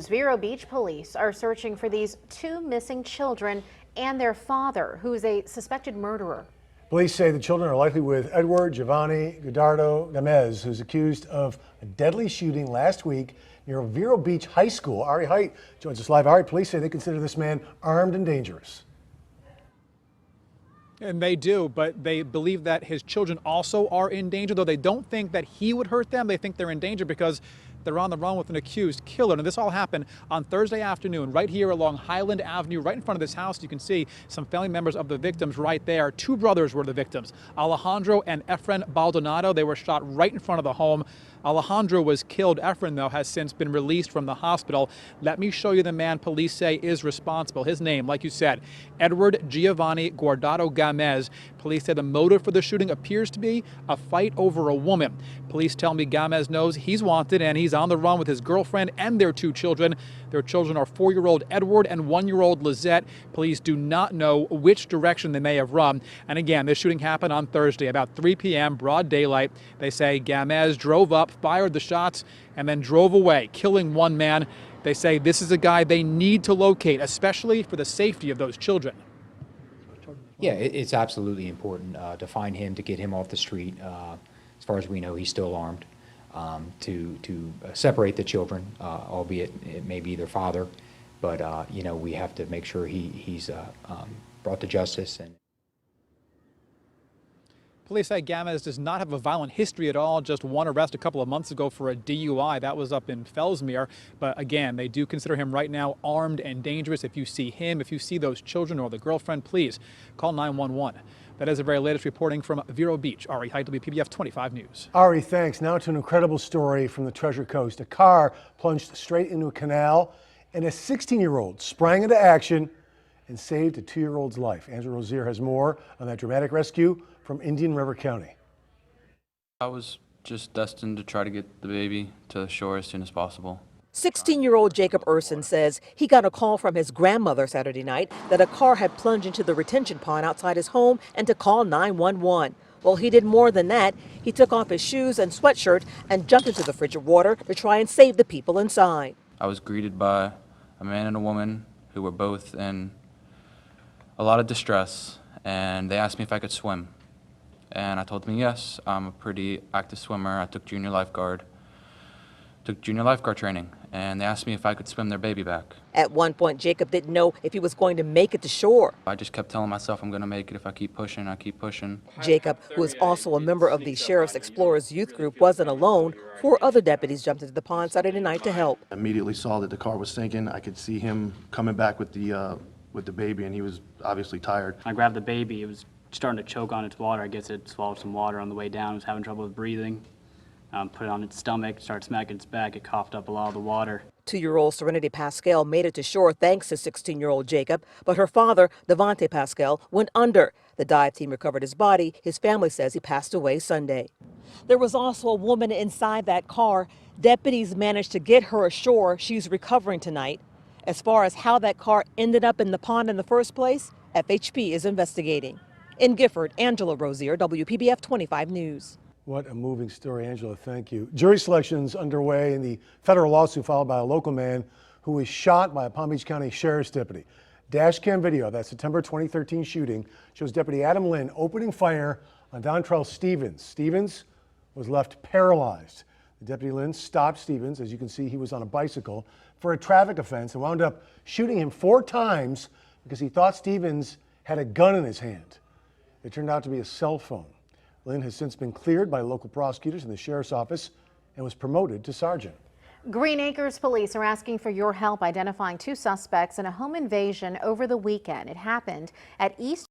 Vero Beach police are searching for these two missing children and their father, who is a suspected murderer. Police say the children are likely with Edward Giovanni Gudardo Gamez, who's accused of a deadly shooting last week near Vero Beach High School. Ari Height joins us live. Ari, police say they consider this man armed and dangerous. And they do, but they believe that his children also are in danger, though they don't think that he would hurt them. They think they're in danger because they're on the run with an accused killer. And this all happened on Thursday afternoon, right here along Highland Avenue, right in front of this house. You can see some family members of the victims right there. Two brothers were the victims, Alejandro and Efren Baldonado. They were shot right in front of the home. Alejandro was killed. Efren, though, has since been released from the hospital. Let me show you the man police say is responsible. His name, like you said, Edward Giovanni Guardado Gamez. Police say the motive for the shooting appears to be a fight over a woman. Police tell me Gamez knows he's wanted and he's on the run with his girlfriend and their two children. Their children are 4-year-old Edward and 1-year-old Lizette. Police do not know which direction they may have run. And again, this shooting happened on Thursday about 3 p.m., broad daylight. They say Gamez drove up, fired the shots, and then drove away, killing one man. They say this is a guy they need to locate, especially for the safety of those children. Yeah, it's absolutely important to find him, to get him off the street. As far as we know, he's still armed. To separate the children, albeit it may be their father, but you know, we have to make sure he's brought to justice. And police say Gamez does not have a violent history at all, just one arrest a couple of months ago for a DUI. That was up in Fellsmere. But again, they do consider him right now armed and dangerous. If you see him, if you see those children or the girlfriend, please call 911. That is the very latest reporting from Vero Beach. Ari Height, WPBF 25 News. Ari, thanks. Now to an incredible story from the Treasure Coast. A car plunged straight into a canal, and a 16-year-old sprang into action and saved a 2-year-old's life. Andrew Rozier has more on that dramatic rescue from Indian River County. I was just destined to try to get the baby to shore as soon as possible. 16-year-old Jacob Urson says he got a call from his grandmother Saturday night that a car had plunged into the retention pond outside his home and to call 911. Well, he did more than that. He took off his shoes and sweatshirt and jumped into the frigid water to try and save the people inside. I was greeted by a man and a woman who were both in a lot of distress, and they asked me if I could swim. And I told them yes, I'm a pretty active swimmer. I took junior lifeguard training, and they asked me if I could swim their baby back. At one point, Jacob didn't know if he was going to make it to shore. I just kept telling myself I'm going to make it if I keep pushing, I keep pushing. Jacob, who is also a member of the Sheriff's Explorers Youth Group, wasn't alone. 4 other deputies jumped into the pond Saturday night to help. Immediately saw that the car was sinking. I could see him coming back with the baby, and he was obviously tired. I grabbed the baby. It was starting to choke on its water. I guess it swallowed some water on the way down. It was having trouble with breathing. Put it on its stomach, started smacking its back. It coughed up a lot of the water. 2-year-old Serenity Pascal made it to shore thanks to 16-year-old Jacob, but her father, Devontae Pascal, went under. The dive team recovered his body. His family says he passed away Sunday. There was also a woman inside that car. Deputies managed to get her ashore. She's recovering tonight. As far as how that car ended up in the pond in the first place, FHP is investigating. In Gifford, Angela Rozier, WPBF 25 News. What a moving story, Angela. Thank you. Jury selections underway in the federal lawsuit filed by a local man who was shot by a Palm Beach County Sheriff's deputy. Dash cam video of that September 2013 shooting shows Deputy Adam Lynn opening fire on Dontrell Stevens. Stevens was left paralyzed. The Deputy Lynn stopped Stevens. As you can see, he was on a bicycle for a traffic offense and wound up shooting him 4 times because he thought Stevens had a gun in his hand. It turned out to be a cell phone. Lynn has since been cleared by local prosecutors in the sheriff's office and was promoted to sergeant. Green Acres police are asking for your help identifying 2 suspects in a home invasion over the weekend. It happened at East